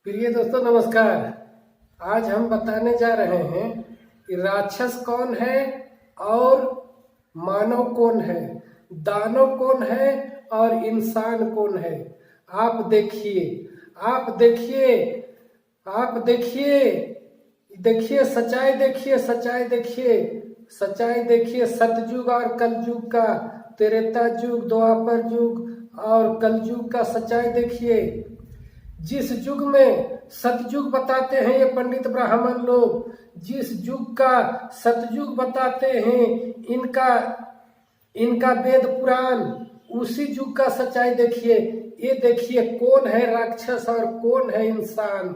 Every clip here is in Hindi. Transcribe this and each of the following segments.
प्रिय दोस्तों नमस्कार। आज हम बताने जा रहे हैं कि राक्षस कौन है और मानव कौन है, दानव कौन है और इंसान कौन है। आप देखिए, आप देखिए, आप देखिए, देखिए सच्चाई, देखिए सच्चाई, देखिए सच्चाई, देखिए सतयुग और कलयुग का, त्रेता युग, द्वापर युग और कलयुग का सच्चाई देखिए। जिस युग में सतयुग बताते हैं ये पंडित ब्राह्मण लोग, जिस युग का सतयुग बताते हैं इनका इनका वेद पुराण, उसी युग का सच्चाई देखिए। ये देखिए कौन है राक्षस और कौन है इंसान,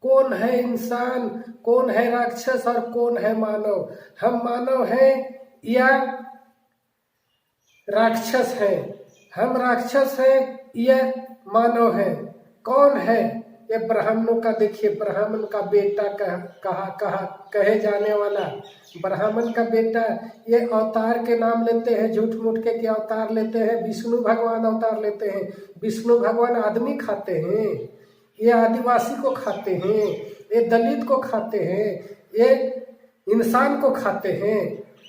कौन है इंसान, कौन है राक्षस और कौन है मानव। हम मानव हैं या राक्षस है, हम राक्षस हैं या मानव है। कौन है ये ब्राह्मणों का? देखिए ब्राह्मण का बेटा कहे जाने वाला ब्राह्मण का बेटा, ये अवतार के नाम लेते हैं, झूठ मूठ के अवतार लेते हैं। विष्णु भगवान अवतार लेते हैं। विष्णु भगवान आदमी खाते हैं, ये आदिवासी को खाते हैं, ये दलित को खाते हैं, ये इंसान को खाते हैं।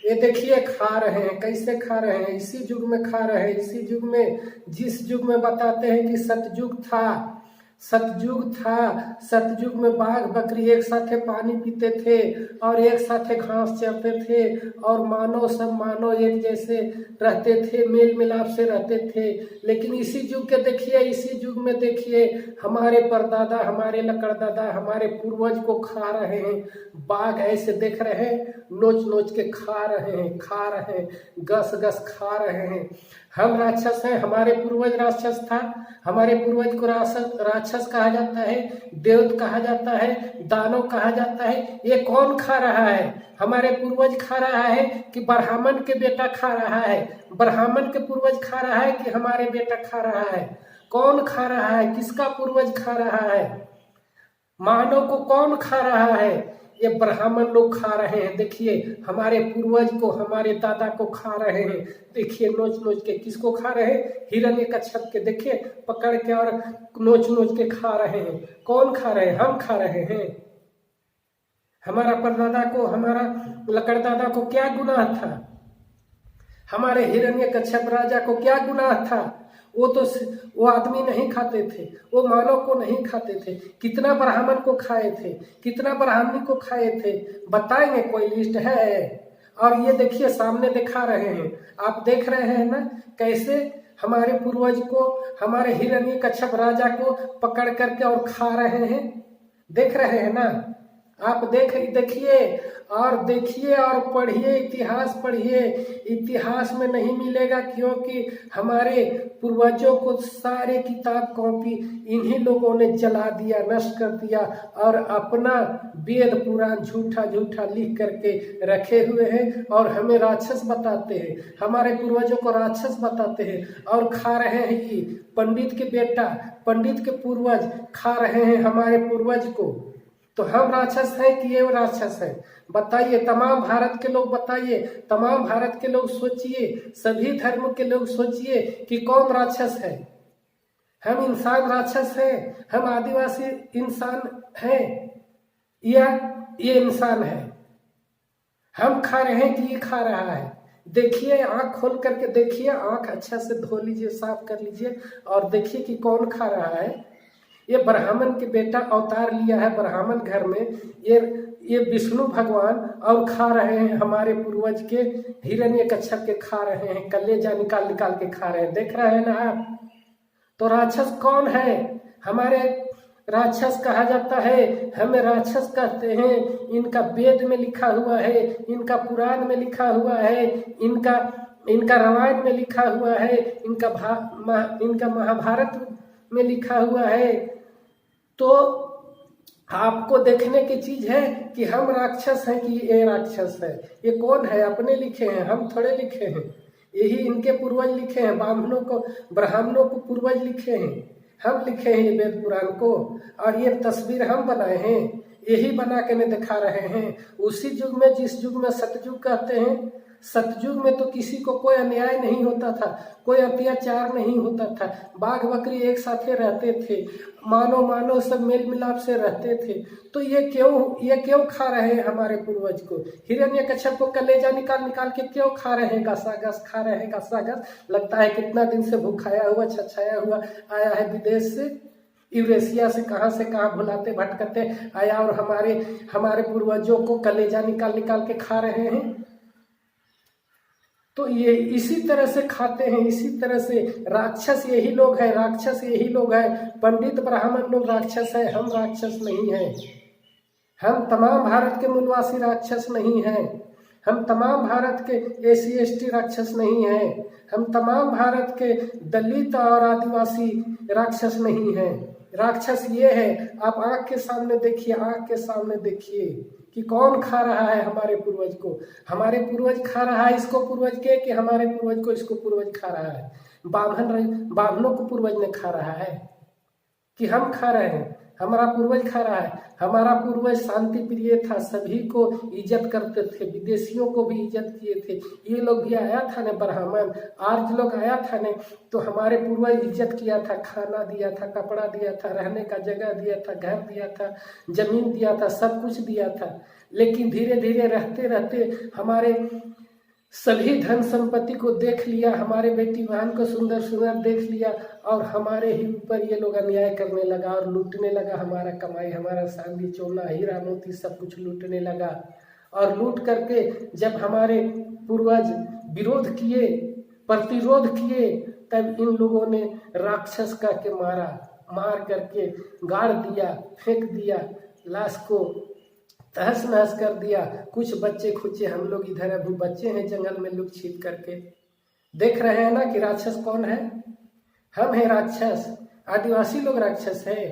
ये देखिए खा रहे हैं, कैसे खा रहे हैं, इसी युग में खा रहे हैं, इसी युग में, जिस युग में बताते हैं कि सतयुग था, सतयुग था। सतयुग में बाघ बकरी एक साथ पानी पीते थे और एक साथ घास चरते थे और मानव सब मानव एक जैसे रहते थे, मेल मिलाप से रहते थे। लेकिन इसी युग के देखिए, इसी युग में देखिए हमारे परदादा, हमारे लकड़दादा, हमारे पूर्वज को खा रहे हैं। बाघ ऐसे देख रहे हैं, नोच नोच के खा रहे हैं, खा रहे हैं, गस गस खा रहे हैं। हम राक्षस हैं, हमारे पूर्वज राक्षस था, हमारे पूर्वज को राक्षस कहा जाता है, देवत कहा जाता है, दानव कहा जाता है। ये कौन खा रहा है? हमारे पूर्वज खा रहा है कि ब्राह्मण के बेटा खा रहा है? ब्राह्मण के पूर्वज खा रहा है कि हमारे बेटा खा रहा है? कौन खा रहा है? किसका पूर्वज खा रहा है? मानव को कौन खा रहा है? ये ब्राह्मण लोग खा रहे हैं। देखिए हमारे पूर्वज को, हमारे दादा को खा रहे हैं। देखिए नोच नोच के किसको खा रहे हैं? हिरण्यकश्यप के देखिए पकड़ के और नोच नोच के खा रहे हैं। कौन खा रहे हैं? हम खा रहे हैं। हमारा परदादा को, हमारा लकड़दादा को क्या गुनाह था? हमारे हिरण्यकश्यप राजा को क्या गुनाह था? वो आदमी नहीं खाते थे, वो मानव को नहीं खाते थे। कितना ब्राह्मण को खाए थे, कितना ब्राह्मणी को खाए थे, बताएंगे? कोई लिस्ट है? और ये देखिए सामने दिखा रहे हैं, आप देख रहे हैं ना कैसे हमारे पूर्वज को, हमारे हिरण्यकश्यप राजा को पकड़ करके और खा रहे हैं। देख रहे हैं ना आप? देखिए और देखिए और पढ़िए, इतिहास पढ़िए। इतिहास में नहीं मिलेगा, क्योंकि हमारे पूर्वजों को सारे किताब कॉपी इन्हीं लोगों ने जला दिया, नष्ट कर दिया और अपना वेद पुराण झूठा झूठा लिख करके रखे हुए हैं और हमें राक्षस बताते हैं, हमारे पूर्वजों को राक्षस बताते हैं और खा रहे हैं। कि पंडित के बेटा, पंडित के पूर्वज खा रहे हैं हमारे पूर्वज को। तो हम राक्षस हैं कि ये राक्षस है? बताइए तमाम भारत के लोग, बताइए तमाम भारत के लोग, सोचिए सभी धर्म के लोग सोचिए कि कौन राक्षस है? हम इंसान राक्षस हैं? हम आदिवासी इंसान हैं या ये इंसान है? हम खा रहे हैं कि ये खा रहा है? देखिए आंख खोल करके देखिए, आंख अच्छा से धो लीजिए, साफ कर लीजिए और देखिए कि कौन खा रहा है। ये ब्राह्मण के बेटा अवतार लिया है ब्राह्मण घर में, ये विष्णु भगवान, और खा रहे हैं हमारे पूर्वज के हिरण्यकश्यप के, खा रहे हैं, कलेजा निकाल निकाल के खा रहे हैं। देख रहे हैं ना आप? तो राक्षस कौन है? हमारे राक्षस कहा जाता है, हमें राक्षस कहते हैं। इनका वेद में लिखा हुआ है, इनका पुराण में लिखा हुआ है, इनका रामायण में लिखा हुआ है, इनका महाभारत में लिखा हुआ है। तो आपको देखने की चीज है कि हम राक्षस हैं कि ये राक्षस है। ये कौन है? अपने लिखे हैं, हम थोड़े लिखे हैं। यही इनके पूर्वज लिखे हैं, ब्राह्मणों को पूर्वज लिखे हैं। हम लिखे हैं ये वेद पुराण को और ये तस्वीर हम बनाए हैं, यही बना के मैं दिखा रहे हैं। उसी युग में, जिस युग में सतयुग कहते हैं, सतयुग में तो किसी को कोई अन्याय नहीं होता था, कोई अत्याचार नहीं होता था, बाघ बकरी एक साथ रहते थे, मानव सब मेल मिलाप से रहते थे। तो ये क्यों खा रहे हैं हमारे पूर्वज को? हिरण्यकश्यप को कलेजा निकाल निकाल के क्यों खा रहे हैं? घसा खा रहे हैं घसा। लगता है कितना दिन से भूखाया हुआ छछाया हुआ आया है विदेश से, यूरेशिया से कहाँ भुलाते भटकते आया और हमारे पूर्वजों को कलेजा निकाल निकाल के खा रहे हैं। तो ये इसी तरह से खाते हैं, इसी तरह से राक्षस यही लोग हैं, राक्षस यही लोग हैं। पंडित ब्राह्मण लोग राक्षस है, हम राक्षस नहीं हैं। हम तमाम भारत के मूलवासी राक्षस नहीं हैं। हम तमाम भारत के SC ST राक्षस नहीं हैं। हम तमाम भारत के दलित और आदिवासी राक्षस नहीं हैं। राक्षस ये है, आप आंख के सामने देखिए कि कौन खा रहा है हमारे पूर्वज को। हमारे पूर्वज खा रहा है इसको पूर्वज के, कि हमारे पूर्वज को इसको पूर्वज खा रहा है? बाभनों को पूर्वज ने खा रहा है कि हम खा रहे हैं? हमारा पूर्वज खा रहा है। हमारा पूर्वज शांति प्रिय था, सभी को इज्जत करते थे, विदेशियों को भी इज्जत किए थे। ये लोग भी आया था ने, ब्राह्मण आर्य लोग आया था ने, तो हमारे पूर्वज इज्जत किया था, खाना दिया था, कपड़ा दिया था, रहने का जगह दिया था, घर दिया था, जमीन दिया था, सब कुछ दिया था। लेकिन धीरे धीरे रहते रहते हमारे सभी धन संपत्ति को देख लिया, हमारे बेटी बहन को सुंदर सुंदर देख लिया और हमारे ही ऊपर ये लोग अन्याय करने लगा और लूटने लगा। हमारा कमाई, हमारा चांदी सोना हीरा मोती सब कुछ लूटने लगा। और लूट करके जब हमारे पूर्वज विरोध किए, प्रतिरोध किए, तब इन लोगों ने राक्षस का के मार करके गाड़ दिया, फेंक दिया, लाश को तहस नहस कर दिया। कुछ बच्चे खुचे हम लोग इधर अभी बच्चे हैं जंगल में लुक छिप करके। देख रहे हैं ना कि राक्षस कौन है? हम हैं राक्षस। आदिवासी लोग राक्षस है।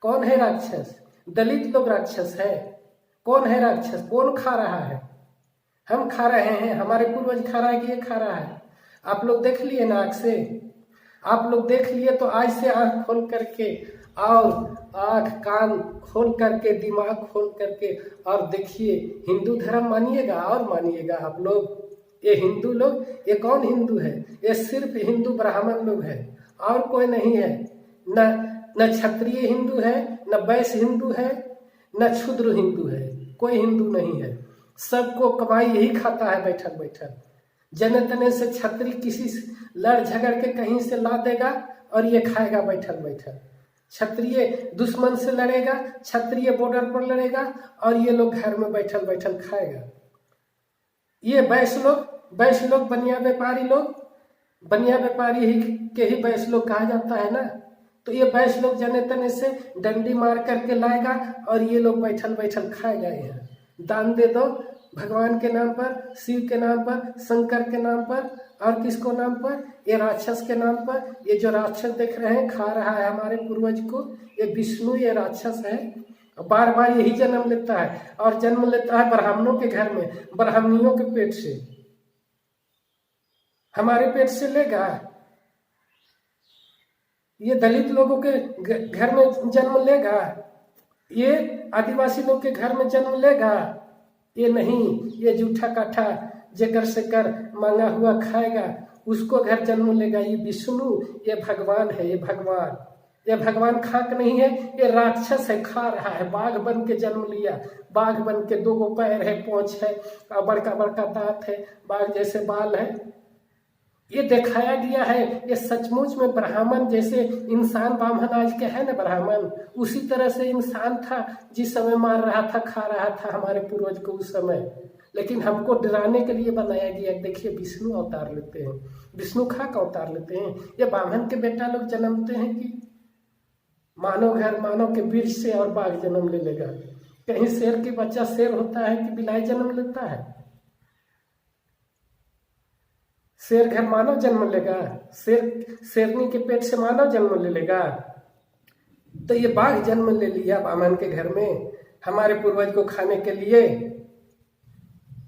कौन है राक्षस? दलित लोग राक्षस है। कौन है राक्षस? कौन खा रहा है? हम खा रहे हैं, हमारे पूर्वज खा रहा है कि ये खा रहा है? आप लोग देख लिए ना आँख से? आप लोग देख लिए तो आज से आँख खोल करके और आँख कान खोल करके दिमाग खोल करके और देखिए। हिंदू धर्म मानिएगा और मानिएगा आप लोग। ये हिंदू लोग, ये कौन हिंदू है? ये सिर्फ हिंदू ब्राह्मण लोग है और कोई नहीं है। न क्षत्रिय हिंदू है, न वैश्य हिंदू है, न क्षुद्र हिंदू है। कोई हिंदू नहीं है। सबको कमाई यही खाता है बैठल बैठल। जने तने से क्षत्रिय किसी लड़ झगड़ के कहीं से ला देगा और ये खाएगा बैठल बैठल। क्षत्रिय दुश्मन से लड़ेगा, क्षत्रिय बॉर्डर पर लड़ेगा और ये लोग घर में बैठल बैठल खाएगा। ये वैश्य लोग बनिया व्यापारी ही के ही वैश्य लोग कहा जाता है ना। तो ये वैश्य लोग जने तने से डंडी मार करके लाएगा और ये लोग बैठल बैठल खाएगा। यहाँ दान दे दो भगवान के नाम पर, शिव के नाम पर, शंकर के नाम पर और किसको नाम पर? ये राक्षस के नाम पर। ये जो राक्षस देख रहे हैं खा रहा है हमारे पूर्वज को, ये विष्णु, ये राक्षस है। बार बार यही जन्म लेता है और जन्म लेता है ब्राह्मणों के घर में, ब्राह्मणियों के पेट से। हमारे पेट से लेगा? ये दलित लोगों के घर में जन्म लेगा? ये आदिवासी लोग के घर में जन्म लेगा? ये नहीं। ये जूठा काठा जेकर से कर मांगा हुआ खाएगा, उसको घर जन्म लेगा। ये विष्णु, ये भगवान है। ये भगवान खाक नहीं है, ये राक्षस है, खा रहा है। बाघ बन के जन्म लिया, बाघ बन के 2 पैर है, पूंछ है और बड़का बड़का दांत है, बाघ जैसे बाल है। ये दिखाया गया है। ये सचमुच में ब्राह्मण जैसे इंसान, ब्राह्मण आज के है ना ब्राह्मण, उसी तरह से इंसान था जिस समय मार रहा था, खा रहा था हमारे पूर्वज को उस समय। लेकिन हमको डराने के लिए बनाया गया। देखिए विष्णु अवतार लेते हैं, विष्णु खाक अवतार लेते हैं। ये ब्राह्मण के बेटा लोग जन्मते हैं कि मानव के बीज से और बाघ जन्म ले लेगा। कहीं शेर के बच्चा शेर होता है कि बिलाई जन्म लेता है? शेर घर मानव जन्म लेगा? शेरनी के पेट से मानव जन्म ले लेगा? तो ये बाघ जन्म ले लिया ब्राह्मण के घर में हमारे पूर्वज को खाने के लिए।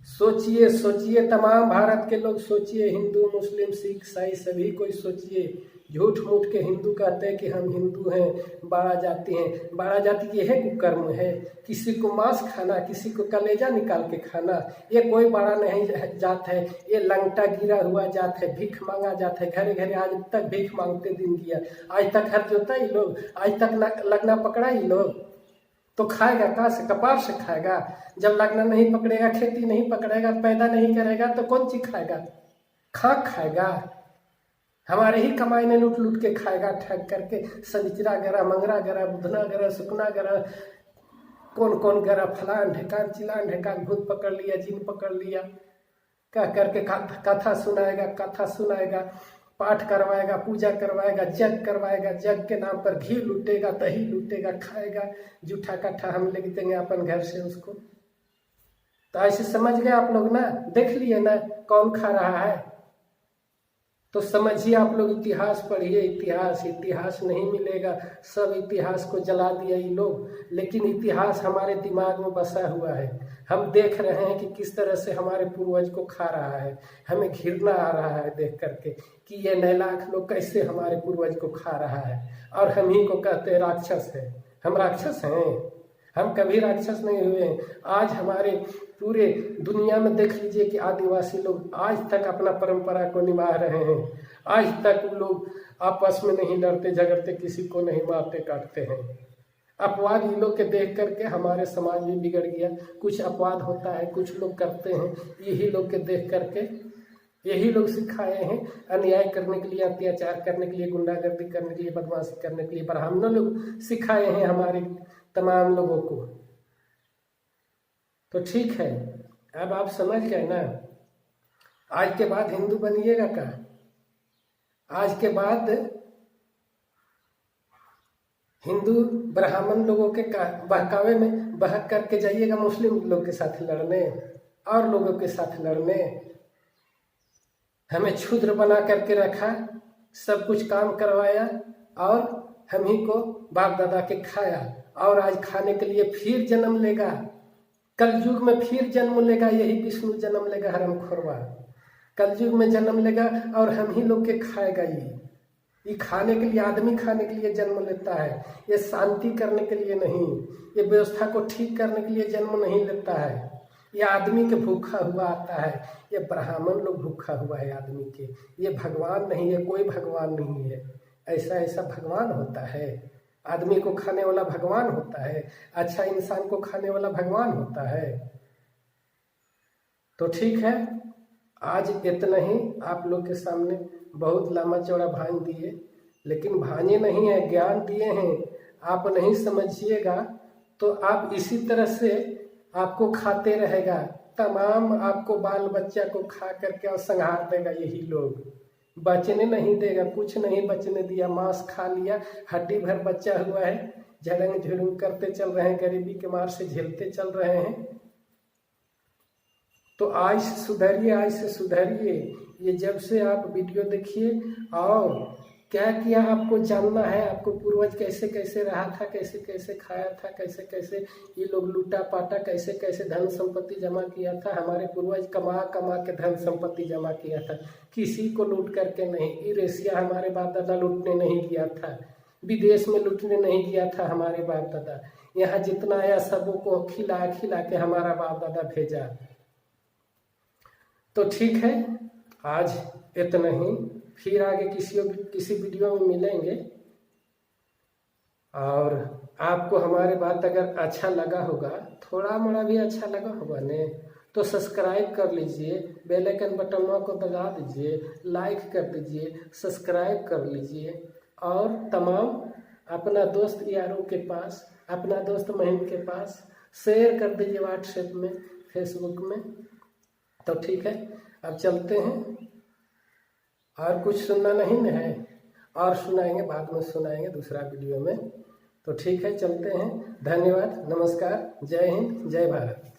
सोचिए तमाम भारत के लोग सोचिए, हिंदू मुस्लिम सिख ईसाई सभी कोई सोचिए। झूठ मूठ के हिंदू कहते हैं कि हम हिंदू हैं, बाड़ा जाति हैं। बाड़ा जाति की यह कुकर्म है, किसी को मांस खाना, किसी को कलेजा निकाल के खाना। ये कोई बड़ा नहीं जात है, ये लंगटा गिरा हुआ जात है, भीख मांगा जात है। घरे घरे आज तक भीख मांगते दिन गया, आज तक हर जोता ही लोग, आज तक लगना पकड़ा ही लोग। तो खाएगा कहाँ से? कपार से खाएगा। जब लगना नहीं पकड़ेगा, खेती नहीं पकड़ेगा, पैदा नहीं करेगा तो कौन चीज खाएगा? खाक खाएगा। हमारे ही कमाई ने लूट लूट के खाएगा, ठग करके। सनिचरा गरा, मंगरा गरा, बुधना गरा, सुकना गरा, कौन कौन गरा, फलान ढेकान चिलान ढेकान, भूत पकड़ लिया, जिन पकड़ लिया, कह करके कथा सुनाएगा, पाठ करवाएगा, पूजा करवाएगा, जग करवाएगा। जग के नाम पर घी लूटेगा, दही लूटेगा, खाएगा। जूठा कट्ठा हम ले देंगे अपन घर से उसको। तो ऐसे समझ गए आप लोग ना? देख लिए ना कौन खा रहा है? तो समझिए आप लोग, इतिहास पढ़िए। इतिहास नहीं मिलेगा, सब इतिहास को जला दिया ये लोग। लेकिन इतिहास हमारे दिमाग में बसा हुआ है। हम देख रहे हैं कि किस तरह से हमारे पूर्वज को खा रहा है। हमें घृणा आ रहा है देख करके कि ये नैलाख लोग कैसे हमारे पूर्वज को खा रहा है, और हम ही को कहते हैं राक्षस है। हम राक्षस हैं? हम कभी राक्षस नहीं हुए हैं। आज हमारे पूरे दुनिया में देख लीजिए कि आदिवासी लोग आज तक अपना परंपरा को निभा रहे हैं। आज तक लोग आपस में नहीं लड़ते झगड़ते, किसी को नहीं मारते काटते हैं। अपवाद ये लोग के देख करके हमारे समाज भी बिगड़ गया। कुछ अपवाद होता है, कुछ लोग करते हैं, यही लोग के देख करके यही लोग सिखाए हैं अन्याय करने के लिए, अत्याचार करने के लिए, गुंडागर्दी करने के लिए, बदमाशी करने के लिए। ब्राह्मण लोग सिखाए हैं हमारे तमाम लोगों को। तो ठीक है, अब आप समझ गए ना? आज के बाद हिंदू बनिएगा क्या? आज के बाद हिंदू ब्राह्मण लोगों के बहकावे में बहक करके जाइएगा मुस्लिम लोग के साथ लड़ने और लोगों के साथ लड़ने। हमें क्षुद्र बना करके रखा, सब कुछ काम करवाया और हम ही को बाप दादा के खाया, और आज खाने के लिए फिर जन्म लेगा। कलयुग में फिर जन्म लेगा, यही विष्णु जन्म लेगा हरामखोरवा। कलयुग में जन्म लेगा और हम ही लोग के खाएगा। ये खाने के लिए, आदमी खाने के लिए जन्म लेता है। ये शांति करने के लिए नहीं, ये व्यवस्था को ठीक करने के लिए जन्म नहीं लेता है। ये आदमी के भूखा हुआ आता है, ये ब्राह्मण लोग भूखा हुआ है आदमी के। ये भगवान नहीं है, कोई भगवान नहीं है। ऐसा भगवान होता है? आदमी को खाने वाला भगवान होता है? अच्छा इंसान को खाने वाला भगवान होता है? तो ठीक है, आज इतना ही आप लोग के सामने बहुत लंबा चौड़ा भान दिए, लेकिन भाने नहीं है, ज्ञान दिए हैं। आप नहीं समझिएगा तो आप इसी तरह से आपको खाते रहेगा। तमाम आपको बाल बच्चा को खा करके और संहार देगा यही लोग। बचने नहीं देगा, कुछ नहीं बचने दिया। मांस खा लिया, हड्डी भर बच्चा हुआ है, झड़ंग झुड़ंग करते चल रहे हैं, गरीबी के मार से झेलते चल रहे हैं। तो आज से सुधरिए, आज से सुधरिए। ये जब से आप वीडियो देखिए और क्या किया आपको जानना है, आपको पूर्वज कैसे कैसे रहा था, कैसे कैसे खाया था, कैसे कैसे ये लोग लूटा पाटा, कैसे कैसे धन संपत्ति जमा किया था। हमारे पूर्वज कमा कमा के धन संपत्ति जमा किया था, किसी को लूट करके नहीं। यूरेशिया हमारे बाप दादा लूटने नहीं गया था, विदेश में लूटने नहीं गया था हमारे बाप दादा। यहाँ जितना आया सबों को खिला खिला के हमारा बाप दादा भेजा। तो ठीक है, आज इतना ही। फिर आगे किसी वीडियो में मिलेंगे। और आपको हमारे बात अगर अच्छा लगा होगा, थोड़ा मोड़ा भी अच्छा लगा होगा ने, तो सब्सक्राइब कर लीजिए, बेल आइकन बटन को दबा दीजिए, लाइक कर दीजिए, सब्सक्राइब कर लीजिए। और तमाम अपना दोस्त यारों के पास, अपना दोस्त महिम के पास शेयर कर दीजिए, व्हाट्सएप में, फेसबुक में। तो ठीक है, अब चलते हैं। और कुछ सुनना नहीं न है, और सुनाएंगे, बाद में सुनाएंगे दूसरा वीडियो में। तो ठीक है, चलते हैं। धन्यवाद, नमस्कार, जय हिंद, जय भारत।